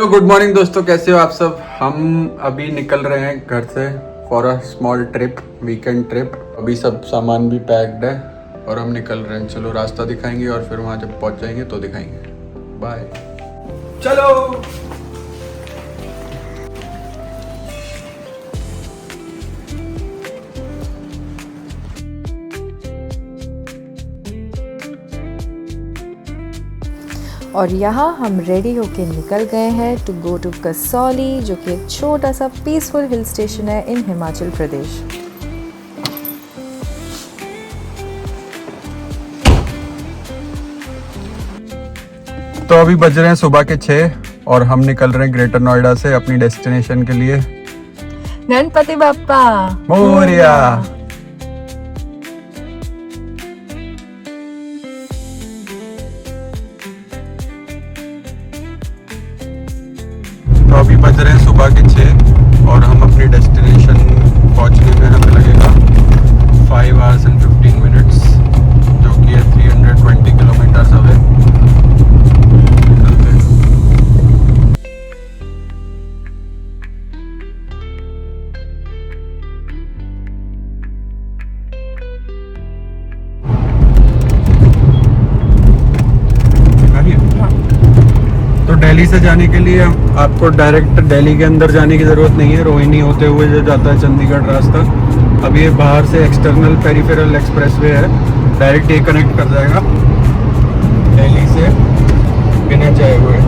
Good morning दोस्तों, कैसे हो आप सब। हम अभी निकल रहे हैं घर से for a small trip, weekend trip. अभी सब सामान भी पैक्ड है और हम निकल रहे हैं। चलो रास्ता दिखाएंगे और फिर वहाँ जब पहुँच जाएंगे तो दिखाएंगे। बाय, चलो। और यहाँ हम रेडी होके निकल गए हैं टू गो टू कसौली, जो कि एक छोटा सा पीसफुल हिल स्टेशन है इन हिमाचल प्रदेश। तो अभी बज रहे हैं सुबह के 6 और हम निकल रहे हैं ग्रेटर नोएडा से अपनी डेस्टिनेशन के लिए। गणपति बप्पा मोरिया। तो अभी बज रहे हैं सुबह के 6 और हम अपनी डेस्टिनेशन पहुंचने में हमें लगेगा 5 hours and 15 minutes, जो कि है 320 किलोमीटर्स अवे। तो दिल्ली से जाने के लिए आपको डायरेक्ट दिल्ली के अंदर जाने की ज़रूरत नहीं है। रोहिणी होते हुए जो जाता है चंडीगढ़ रास्ता, अब ये बाहर से एक्सटर्नल पेरिफेरल एक्सप्रेसवे है, डायरेक्ट ये कनेक्ट कर जाएगा दिल्ली से बिना जाए हुए।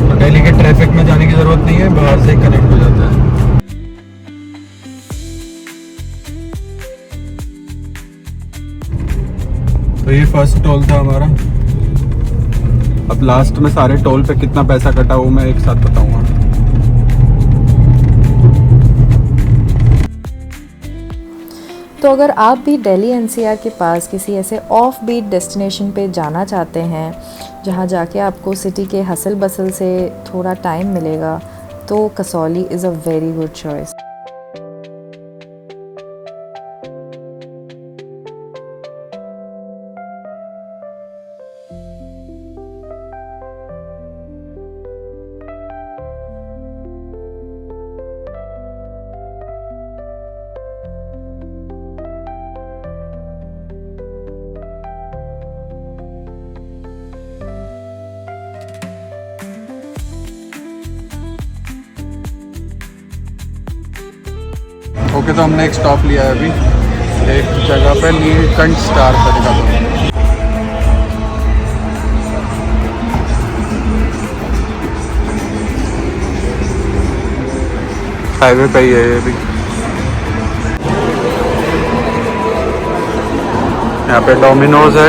तो दिल्ली के ट्रैफिक में जाने की ज़रूरत नहीं है, बाहर से कनेक्ट हो जाता है। तो ये फर्स्ट टोल था हमारा। अब लास्ट में सारे टोल पे कितना पैसा कटा वो मैं एक साथ बताऊंगा। तो अगर आप भी दिल्ली एनसीआर के पास किसी ऐसे ऑफ बीट डेस्टिनेशन पे जाना चाहते हैं जहां जाके आपको सिटी के हसल बसल से थोड़ा टाइम मिलेगा, तो Kasauli is a very good choice. Okay, तो हमने एक स्टॉप लिया है अभी एक जगह पे, नीलकंठ स्टार का जगह पर। हाईवे पे ही है ये भी। यहाँ पे डोमिनोज है,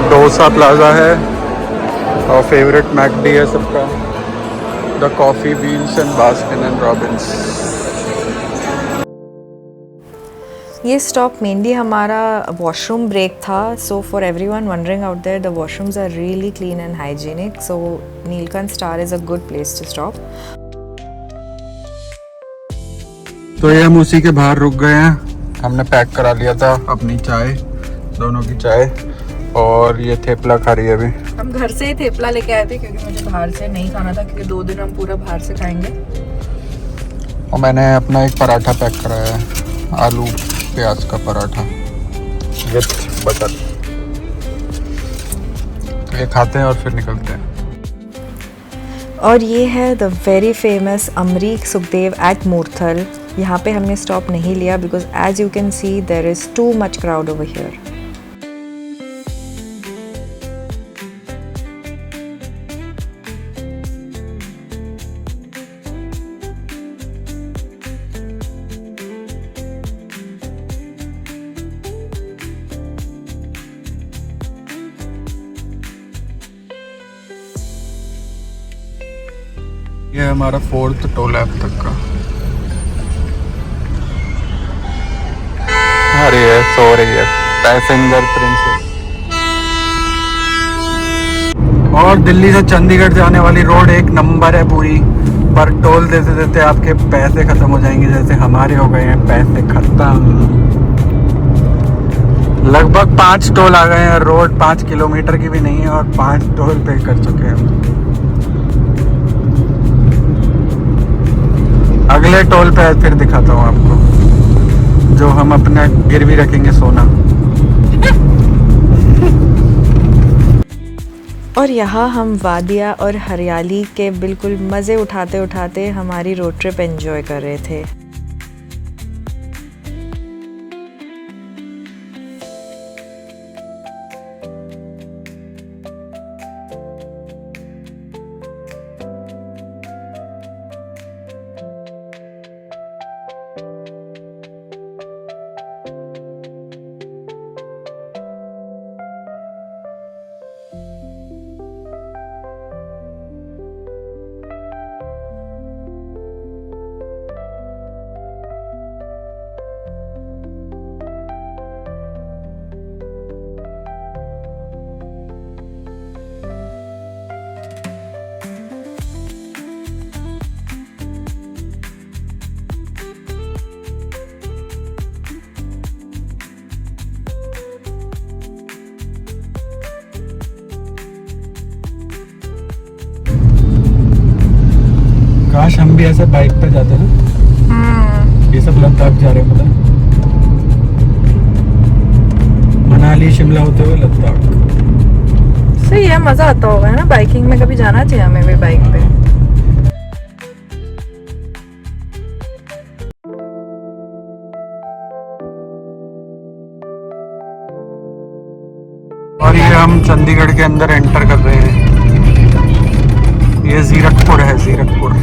डोसा प्लाजा है और फेवरेट मैकडी है सबका, the coffee beans and Baskin and Robbins. ये स्टॉप मेनली हमारा वॉशरूम ब्रेक था। So for everyone wondering out there, the washrooms are really clean and hygienic, so Neelkanth Star is a good place to stop. तो ये हम उसी के बाहर रुक गए हैं। हमने पैक करा लिया था अपनी चाय, दोनों की चाय, और ये थेपला खा रही है अभी। हम घर से ही थेपला लेके आए थे क्योंकि मुझे बाहर से नहीं खाना था, क्योंकि 2 दिन हम पूरा बाहर से खाएंगे। और मैंने अपना एक पराठा पैक कराया है, आलू प्याज का पराठा विथ बटर। तो ये खाते हैं और फिर निकलते हैं। और ये है the very famous Amrik Sukhdev at Murthal. यहाँ पे हमने स्टॉप नहीं लिया because as you can see there is too much crowd over here. ये हमारा 4th टोल ऐप तक का। अरे ये सो रही है पैसेंजर प्रिंसेस। और दिल्ली से चंडीगढ़ जाने वाली रोड एक नंबर है पूरी, पर टोल देते देते आपके पैसे खत्म हो जाएंगे, जैसे हमारे हो गए हैं पैसे खत्म। लगभग 5 टोल आ गए हैं। रोड 5 किलोमीटर की भी नहीं है और 5 टोल पे कर चुके हैं हम। अगले टोल पे फिर दिखाता हूँ आपको, जो हम अपना गिरवी रखेंगे सोना। और यहाँ हम वादिया और हरियाली के बिल्कुल मज़े उठाते उठाते हमारी रोड ट्रिप एंजॉय कर रहे थे। काश हम भी ऐसे बाइक पे जाते ना। ये सब लद्दाख जा रहे हैं, मतलब मनाली शिमला होते हुए लद्दाख। सही है, मज़ा आता होगा है ना। बाइकिंग में कभी जाना चाहिए हमें भी बाइक पे। और ये हम चंडीगढ़ के अंदर एंटर कर रहे हैं। ये जीरकपुर है, जीरकपुर।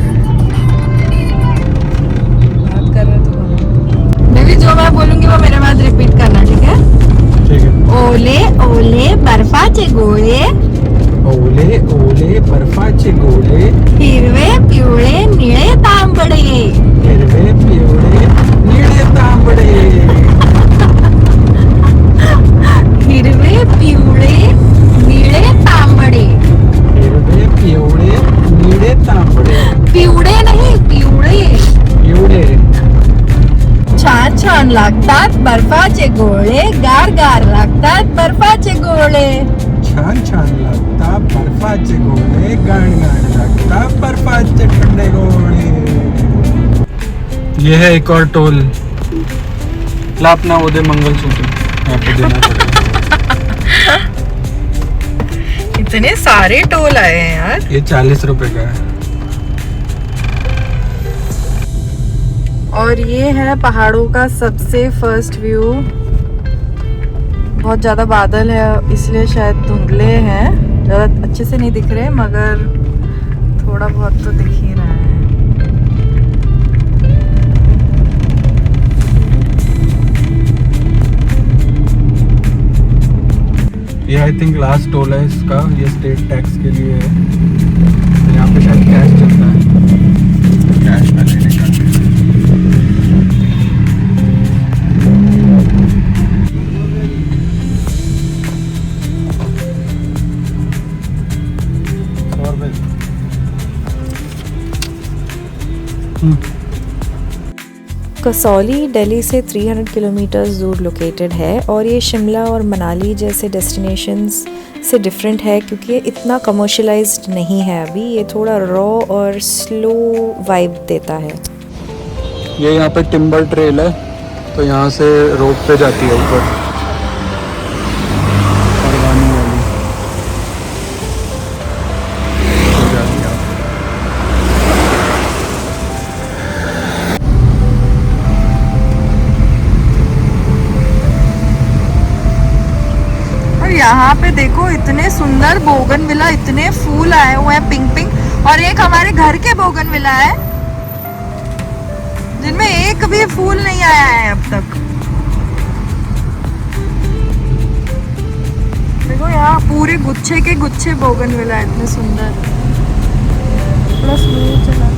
बेबी जो मैं बोलूंगी वो मेरे बाद रिपीट करना, ठीक है? ठीक है। ओले ओले बर्फाचे गोळे, ओले ओले बर्फाचे गोळे, हिरवे पिवळे निळे तांबडे, हिरवे पिवळे निळे तांबडे, हिरवे पिवळे निळे तांबडे, हिरवे पिवळे निळे तांबडे, पिवळे नाही पिवळे, पिवळे छान छान लागतात बर्फाचे गोळे, गार गार लागतात बर्फाचे गोळे, छान छान लागता बर्फाचे गोळे, गाण गाण लागता बर्फाचे ठंडे गोळे। ये है एक और टोल। ला अपना वो दे मंगलसूत्र, यहाँ पे देना पड़ेगा। इतने सारे टोल आए हैं यार। ये 40 रुपए का है। और ये है पहाड़ों का सबसे फर्स्ट व्यू। बहुत ज़्यादा बादल है इसलिए शायद धुंधले हैं, ज़्यादा अच्छे से नहीं दिख रहे, मगर थोड़ा बहुत तो दिख ही रहा है। ये आई थिंक लास्ट टोल है इसका, ये स्टेट टैक्स के लिए है। तो यहाँ पे शायद कैश चलता है, कैश में लेने का। कसौली दिल्ली से 300 किलोमीटर दूर लोकेटेड है और ये शिमला और मनाली जैसे डेस्टिनेशंस से डिफरेंट है क्योंकि ये इतना कमर्शलाइज्ड नहीं है अभी। ये थोड़ा रॉ और स्लो वाइब देता है। ये यहाँ पे टिम्बर ट्रेल है, तो यहाँ से रोड पे जाती है ऊपर परवानी वाली तो जाती है। यहाँ पे देखो इतने सुंदर बोगनविला, इतने फूल आए हुए हैं पिंक पिंक, और एक हमारे घर के बोगनविला है जिनमें एक भी फूल नहीं आया है अब तक। देखो यहाँ पूरे गुच्छे के गुच्छे बोगनविला, इतने सुंदर। थोड़ा स्मूथ चला।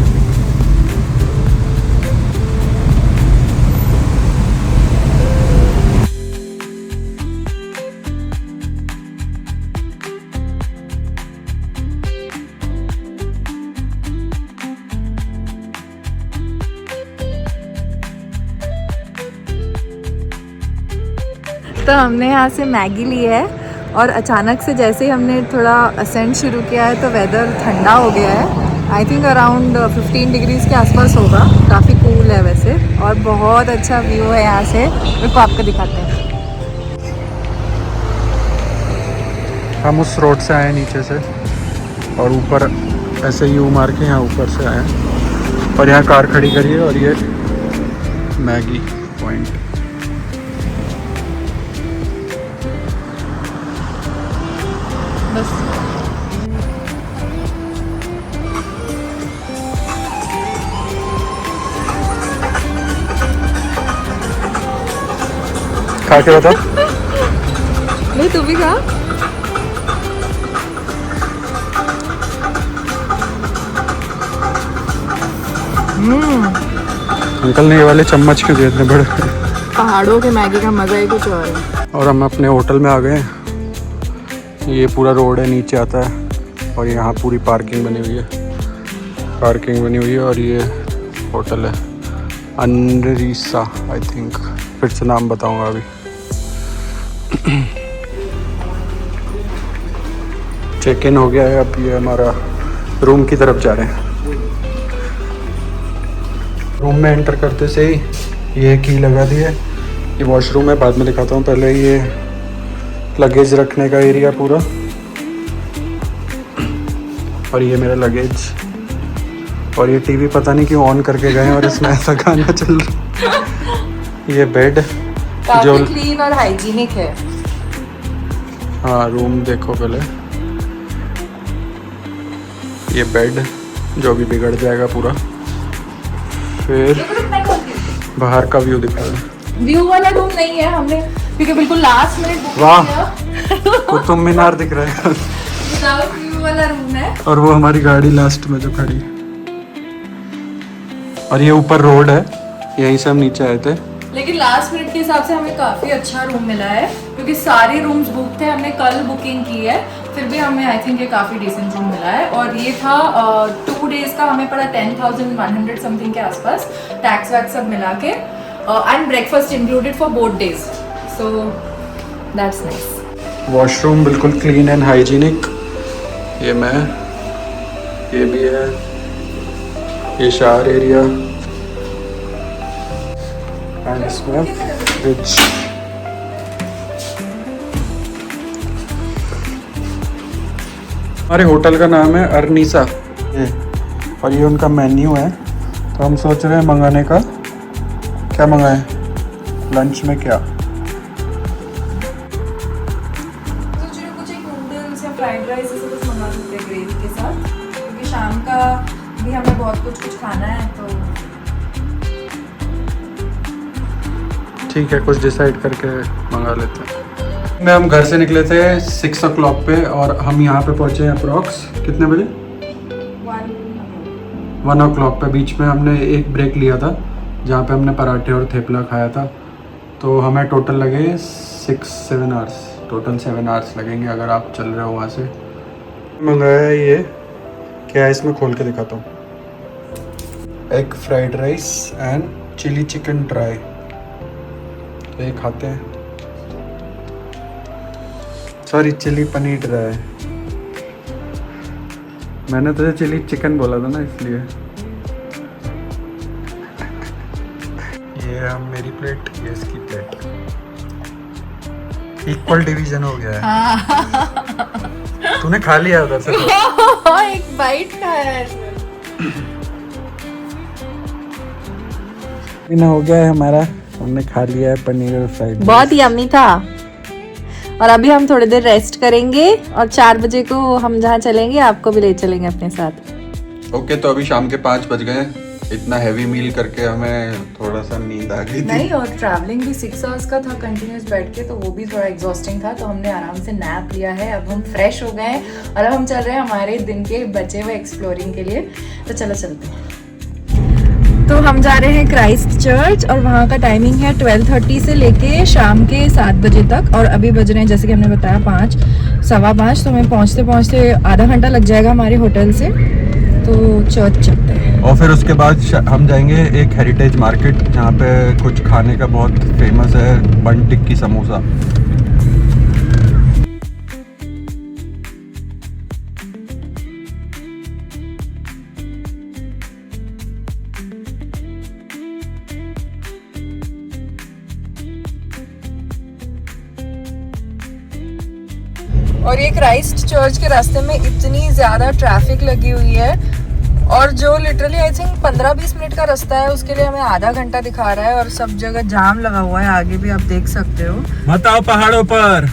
तो हमने यहाँ से मैगी ली है और अचानक से जैसे ही हमने थोड़ा असेंड शुरू किया है तो वेदर ठंडा हो गया है आई थिंक अराउंड 15 डिग्रीज के आसपास होगा, काफ़ी कूल है वैसे, और बहुत अच्छा व्यू है यहाँ से। मेरे को आपको दिखाते हैं। हम उस रोड से आए नीचे से और ऊपर ऐसे यू मार के यहाँ ऊपर से आए हैं और यहाँ कार खड़ी करी है और ये मैगी पॉइंट। बस खा के बता। नहीं, तू भी खा। अंकल ने ये वाले चम्मच क्यों दिए इतने बड़े? पहाड़ों के मैगी का मज़ा ही कुछ और है। और हम अपने होटल में आ गए हैं। ये पूरा रोड है, नीचे आता है और यहाँ पूरी पार्किंग बनी हुई है और ये होटल है अनरीसा, आई थिंक, फिर से नाम बताऊंगा अभी। चेक इन हो गया है, अब ये हमारा रूम की तरफ जा रहे हैं। रूम में एंटर करते से ही ये की लगा दी है। ये वॉशरूम है, बाद में दिखाता हूँ। पहले ये लगेज रखने का एरिया पूरा, और ये मेरा लगेज, और ये टीवी पता नहीं क्यों ऑन करके गए और इसमें ऐसा गाना चल रहा। ये बेड जो क्लीन और हाइजीनिक है। हाँ, रूम देखो पहले। ये बेड जो भी बिगड़ जाएगा पूरा। फिर बाहर का व्यू दिखा रहा। व्यू वाला रूम नहीं है हमने, क्योंकि बिल्कुल लास्ट मिनट बुक वाह, किया। कुतुब मीनार दिख रहा है। विदाउट व्यू वाला रूम है। और वो हमारी गाड़ी लास्ट में जो खड़ी है, और ये ऊपर रोड है, यहीं से हम नीचे आए थे। लेकिन लास्ट मिनट के हिसाब से हमें काफ़ी अच्छा रूम मिला है, क्योंकि सारे रूम्स बुक थे। हमने कल बुकिंग की है, फिर भी हमें आई थिंक ये काफ़ी डिसेंट रूम मिला है। और ये था 2 डेज़ का, हमें पड़ा 10,100 समथिंग के आसपास, टैक्स वैक्स सब मिला के, and breakfast included for both days, so that's nice. Washroom बिल्कुल क्लीन एंड हाइजीनिक। ये ये भी है, ये शावर एरिया, एंड इसमें फ्रिज। हमारे होटल का नाम है अरनीसा, ये, और ये उनका मेन्यू है। तो हम सोच रहे हैं मंगाने का, क्या मंगाएं लंच में, क्या सोच रही हूँ कुछ एक नूडल्स या फ्राइड राइस ऐसे कुछ मंगा सकते हैं ग्रेवी के साथ, क्योंकि शाम का भी हमें बहुत कुछ खाना है। तो ठीक है, कुछ डिसाइड करके मंगा लेते हैं। हम घर से निकले थे 6 o'clock पे और हम यहाँ पे पहुँचे अप्रॉक्स कितने बजे? 1 o'clock पे। बीच में हमने एक ब्रेक लिया था जहाँ पे हमने पराठे और थेपला खाया था। तो हमें टोटल लगे 6-7 आवर्स, टोटल 7 आवर्स लगेंगे अगर आप चल रहे हो वहाँ से। मंगाया ये क्या है, इसमें खोल के दिखाता हूँ। Egg fried rice and chilli chicken dry, ये खाते हैं। Sorry, chilli paneer dry. मैंने तुझे चिली चिकन बोला था ना, इसलिए। ये है मेरी प्लेट, ये इसकी प्लेट। इक्वल डिवीजन हो गया है। तूने खा लिया उधर से तो। एक बाइट खाया है। ना हो गया है हमारा, हमने खा लिया है पनीर और फ्राइड राइस। बहुत यम्मी था। और अभी हम थोड़ी देर रेस्ट करेंगे और 4 बजे को हम जहाँ चलेंगे आपको भी ले चलेंगे अपने साथ। ओके, तो अभी शाम के 5 बज गए। इतना हैवी मील करके हमें थोड़ा सा नींद आ गई थी। नहीं, और ट्रैवलिंग भी 6 आवर्स का था कंटिन्यूस बैठ के, तो वो भी थोड़ा एग्जॉस्टिंग था। तो हमने आराम से नैप लिया है, अब हम फ्रेश हो गए हैं और अब हम चल रहे हैं हमारे दिन के बचे हुए एक्सप्लोरिंग के लिए। तो चलो चलते हैं। तो हम जा रहे हैं क्राइस्ट चर्च और वहाँ का टाइमिंग है 12:30 से लेके शाम के 7 बजे तक। और अभी बज रहे हैं, जैसे कि हमने बताया, 5, 5:15। तो हमें पहुँचते पहुँचते आधा घंटा लग जाएगा हमारे होटल से। तो चर्च चलते हैं और फिर उसके बाद हम जाएंगे एक हेरिटेज मार्केट, जहाँ पे कुछ खाने का बहुत फेमस है, बन टिक्की समोसा। और ये क्राइस्ट चर्च के रास्ते में इतनी ज़्यादा ट्रैफिक लगी हुई है, और जो लिटरली आई थिंक 15-20 मिनट का रास्ता है उसके लिए हमें आधा घंटा दिखा रहा है, और सब जगह जाम लगा हुआ है। आगे भी आप देख सकते हो। मत आओ पहाड़ों पर।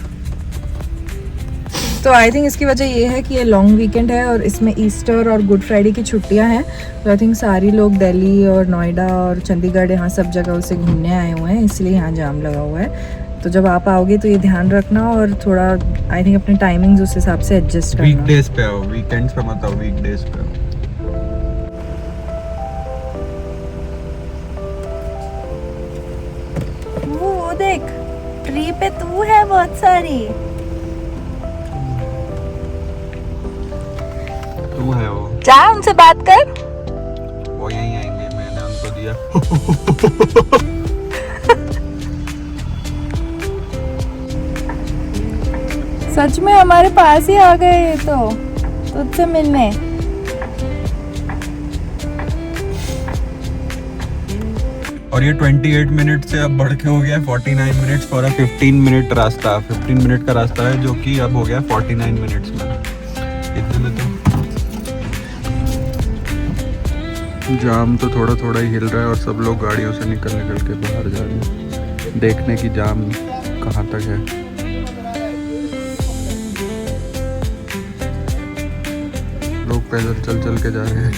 तो आई थिंक इसकी वजह ये है कि ये लॉन्ग वीकेंड है और इसमें ईस्टर और गुड फ्राइडे की छुट्टियां हैं। तो आई थिंक सारी लोग दिल्ली और नोएडा और चंडीगढ़ यहाँ सब जगह से घूमने आए हुए हैं, इसलिए यहाँ जाम लगा हुआ है। तो जब आप आओगे तो ये ध्यान रखना और थोड़ा आई थिंक अपने टाइमिंग्स उस हिसाब से एडजस्ट करना। वीकडेज पे आओ, वीकेंड्स पे मत आओ, वीकडेज पे आओ। वो देख, ट्री पे तू है बहुत सारी। तू है वो, जा उनसे बात कर। वो यहीं आएंगे, मैंने उनको दिया। सच में हमारे पास ही आ गए ये तो तुझसे मिलने। और ये 28 मिनट से अब बढ़ के हो गया 49 मिनट्स फॉर 15 मिनट रास्ता। 15 मिनट का रास्ता है जो कि अब हो गया 49 मिनट्स में। इतने में तो जाम तो थोड़ा थोड़ा ही हिल रहा है और सब लोग गाड़ियों से निकल के बाहर जा रहे हैं, देखने की जाम कहाँ तक है। लोग पैदल चल के जा रहे हैं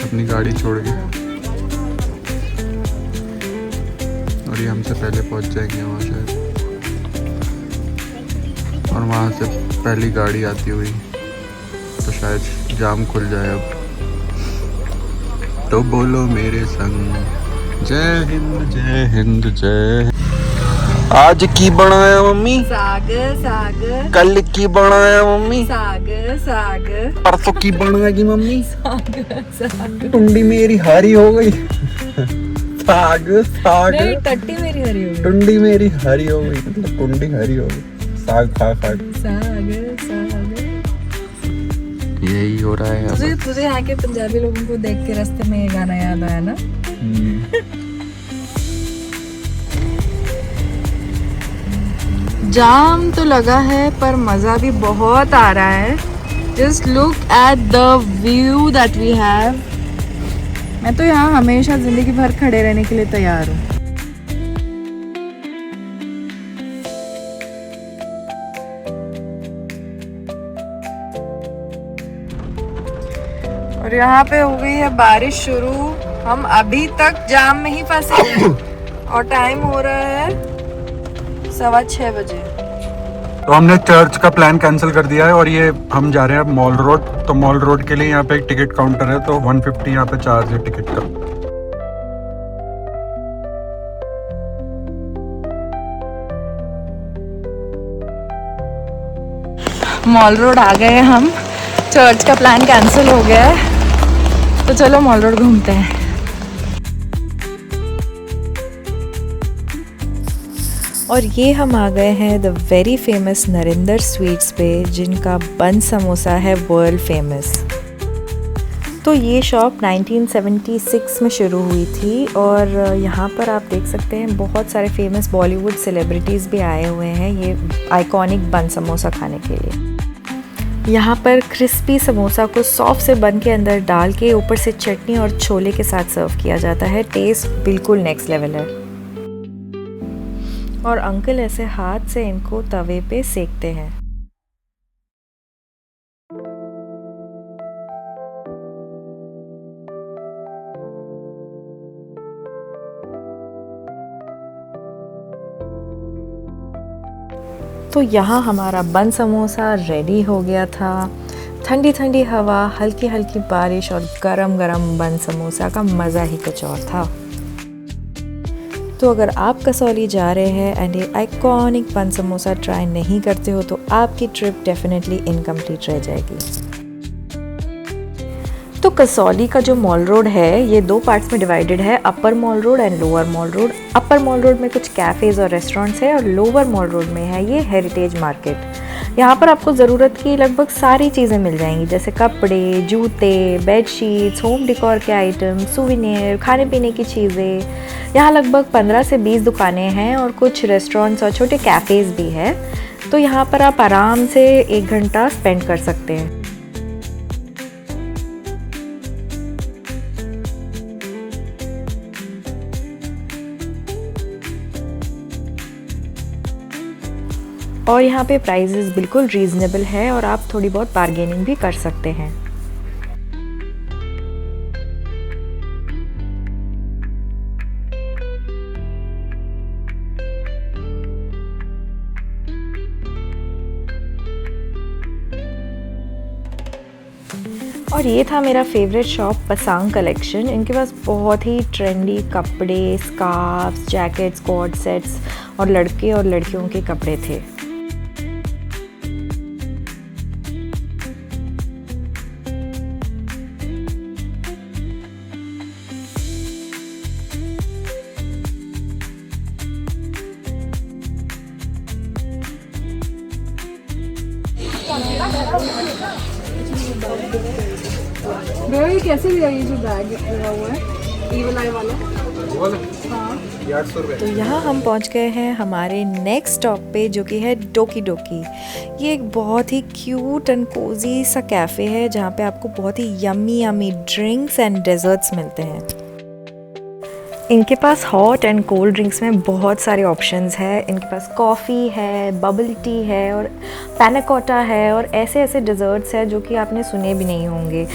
अपनी गाड़ी छोड़ के, और ये हमसे पहले पहुंच जाएंगे वहाँ शायद, और वहाँ से पहली गाड़ी आती हुई तो शायद जाम खुल जाए अब। तो बोलो मेरे संग, जय हिंद जय हिंद जय। आज की बनाया मम्मी साग साग, कल की बनाया मम्मी साग साग, परसों की बनाएगी मम्मी साग साग। टुंडी मेरी हरी हो गई। साग साग, नहीं, टट्टी मेरी हरी हो गई। टुंडी मेरी हरी हो गई, मतलब टुंडी हरी हो गई। साग खा खा के। साग साग। यही हो रहा है अब। तुझे यहाँ के पंजाबी लोगों को देख के रास्ते में ये गाना याद आया ना? जाम तो लगा है पर मज़ा भी बहुत आ रहा है। Just look at the view that we have. मैं तो यहाँ हमेशा ज़िंदगी भर खड़े रहने के लिए तैयार हूँ। और यहाँ पे हो गई है बारिश शुरू। हम अभी तक जाम में ही फंसे हैं और टाइम हो रहा है 6:15 बजे। तो हमने चर्च का प्लान कैंसिल कर दिया है और ये हम जा रहे हैं अब मॉल रोड। तो मॉल रोड के लिए यहाँ पे एक टिकट काउंटर है, तो 150 यहाँ पे चार्ज है टिकट का। मॉल रोड आ गए हम, चर्च का प्लान कैंसिल हो गया है, तो चलो मॉल रोड घूमते हैं। और ये हम आ गए हैं the very famous Narinder sweets पे, जिनका बन समोसा है वर्ल्ड फेमस। तो ये शॉप 1976 में शुरू हुई थी और यहाँ पर आप देख सकते हैं बहुत सारे फेमस बॉलीवुड सेलिब्रिटीज़ भी आए हुए हैं ये आइकॉनिक बन समोसा खाने के लिए। यहाँ पर क्रिस्पी समोसा को सॉफ्ट से बन के अंदर डाल के ऊपर से चटनी और छोले के साथ सर्व किया जाता है। टेस्ट बिल्कुल नेक्स्ट लेवल है। और अंकल ऐसे हाथ से इनको तवे पे सेकते हैं। तो यहाँ हमारा बन समोसा रेडी हो गया था। ठंडी ठंडी हवा, हल्की हल्की बारिश और गरम गरम बन समोसा का मज़ा ही कुछ और था। तो अगर आप कसौली जा रहे हैं एंड ये आइकॉनिक बन समोसा ट्राई नहीं करते हो तो आपकी ट्रिप डेफिनेटली इनकम्प्लीट रह जाएगी। तो कसौली का जो मॉल रोड है ये 2 पार्ट्स में डिवाइडेड है, upper mall road and lower mall road. Upper mall road में कुछ कैफ़ेज़ और रेस्टोरेंट्स हैं और लोअर मॉल रोड में है ये हेरिटेज मार्केट। यहाँ पर आपको ज़रूरत की लगभग सारी चीज़ें मिल जाएंगी, जैसे कपड़े, जूते, बेडशीट्स, होम डेकोर के आइटम, सूवेनियर, खाने पीने की चीज़ें। यहाँ लगभग 15 से 20 दुकानें हैं और कुछ रेस्टोरेंट्स और छोटे कैफ़ेज़ भी है। तो यहाँ पर आप आराम से 1 घंटा स्पेंड कर सकते हैं। और यहाँ पे प्राइसेस बिल्कुल रीज़नेबल है और आप थोड़ी बहुत बार्गेनिंग भी कर सकते हैं। और ये था मेरा फेवरेट शॉप पसांग कलेक्शन। इनके पास बहुत ही ट्रेंडी कपड़े, स्कार्फ्स, जैकेट्स, कोट सेट्स और लड़के और लड़कियों के कपड़े थे। भैया ये कैसे लिया ये जो बैग लगा हुआ है ईवल आई वाला? हाँ। तो यहाँ हम पहुँच गए हैं हमारे नेक्स्ट स्टॉप पे, जो कि है डोकी डोकी। ये एक बहुत ही क्यूट एंड कोजी सा कैफ़े है जहाँ पे आपको बहुत ही yummy yummy drinks and desserts मिलते हैं। इनके पास हॉट एंड कोल्ड ड्रिंक्स में बहुत सारे ऑप्शंस है। इनके पास कॉफ़ी है, बबल टी है और पैनाकोटा है और ऐसे ऐसे डेजर्ट्स है जो कि आपने सुने भी नहीं होंगे,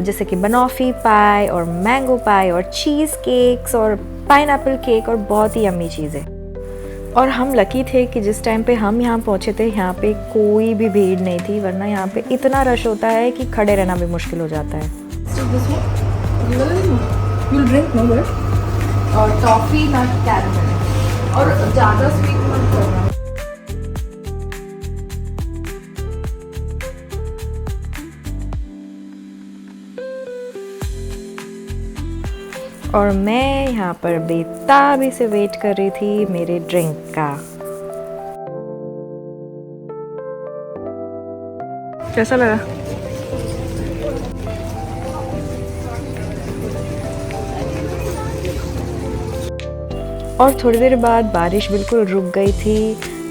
जैसे कि बनॉफ़ी पाई और मैंगो पाई और चीज़ केक्स और पाइनएप्पल केक और बहुत ही यम्मी चीज़ें। और हम लकी थे कि जिस टाइम पे हम यहाँ पहुँचे थे यहाँ पे कोई भी भीड़ नहीं थी, वरना यहाँ पे इतना रश होता है कि खड़े रहना भी मुश्किल हो जाता है। और टॉफ़ी नट कैरमल और ज़्यादा स्वीट मत करना। और मैं यहाँ पर बेताबी से वेट कर रही थी मेरे ड्रिंक का। कैसा लगा? और थोड़ी देर बाद बारिश बिल्कुल रुक गई थी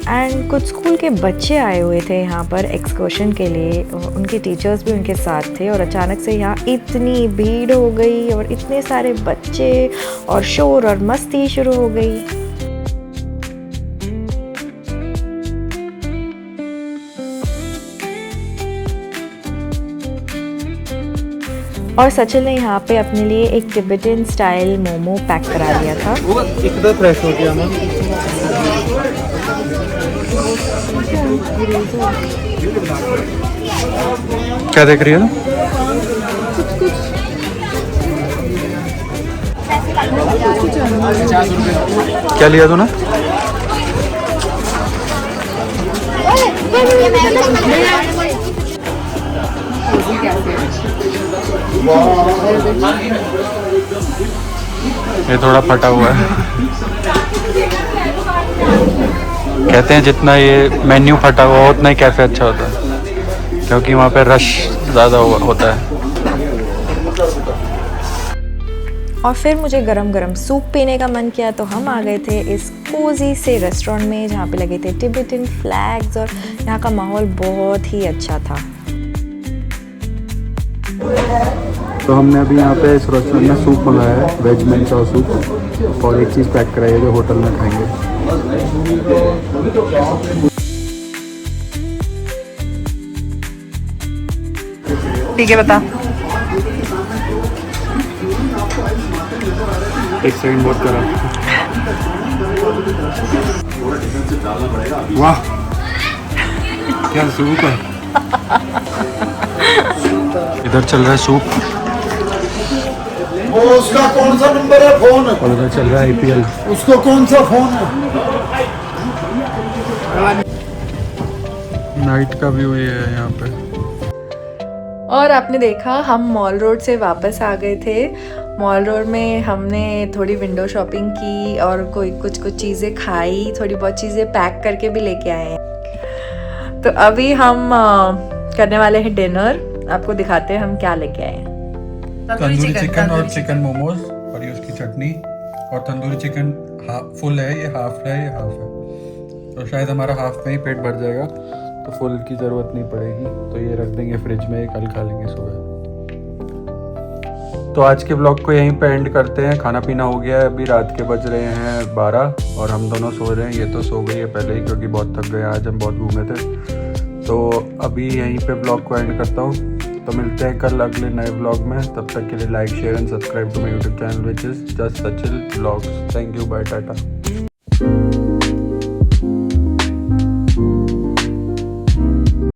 एंड कुछ स्कूल के बच्चे आए हुए थे यहाँ पर एक्सकर्शन के लिए। उनके टीचर्स भी उनके साथ थे और अचानक से यहाँ इतनी भीड़ हो गई और इतने सारे बच्चे और शोर और मस्ती शुरू हो गई। और सचिन ने यहाँ पे अपने लिए एक तिब्बतन स्टाइल मोमो पैक करा लिया था। वो एकदम फ्रेश हो गया ना। क्या देख रही है? क्या लिया तूने? ये थोड़ा फटा हुआ है। कहते हैं जितना ये मेन्यू फटा हुआ उतना ही कैफे अच्छा होता है, क्योंकि वहाँ पे रश ज़्यादा होता है। और फिर मुझे गरम गरम सूप पीने का मन किया, तो हम आ गए थे इस कोजी से रेस्टोरेंट में जहाँ पे लगे थे तिब्बतन फ्लैग्स और यहाँ का माहौल बहुत ही अच्छा था। तो हमने अभी यहाँ पे इस रेस्टोरेंट में सूप मंगाया है, वेज मंचा सूप, और एक चीज़ पैक कराई है जो होटल में खाएंगे। ठीक है, बता। एक सेकंड बहुत करा। वाह क्या सूप है। इधर चल रहा है सूप वो उसका कौन सा नंबर है फोन? और उधर चल रहा है IPL। उसको कौन सा फोन है? नाइट का व्यू ये है यहाँ पे। और आपने देखा हम मॉल रोड से वापस आ गए थे। मॉल रोड में हमने थोड़ी विंडो शॉपिंग की और कुछ चीज़ें खाई, थोड़ी बहुत चीज़ें पैक करके भी लेके आए हैं। तो अभी हम करने वाले हैं डिनर। आपको दिखाते हैं हम क्या लेके आए हैं। तंदूरी चिकन और चिकन मोमोज और ये उसकी चटनी, और तंदूरी चिकन हाफ फुल है, ये हाफ है, ये हाफ है। तो शायद हमारा हाफ में ही पेट भर जाएगा, तो फुल की ज़रूरत नहीं पड़ेगी। तो ये रख देंगे फ्रिज में, कल खा लेंगे सुबह। तो आज के ब्लॉग को यहीं पे एंड करते हैं। खाना पीना हो गया है, अभी रात के बज रहे हैं 12 और हम दोनों सो रहे हैं। ये तो सो गई है पहले ही क्योंकि बहुत थक गए, आज हम बहुत घूमे थे। तो अभी यहीं पे ब्लॉग को एंड करता हूँ। तो मिलते हैं कल अगले नए ब्लॉग में। तब तक के लिए like share and subscribe to my YouTube channel which is just Sachil vlogs. Thank you, bye, Tata.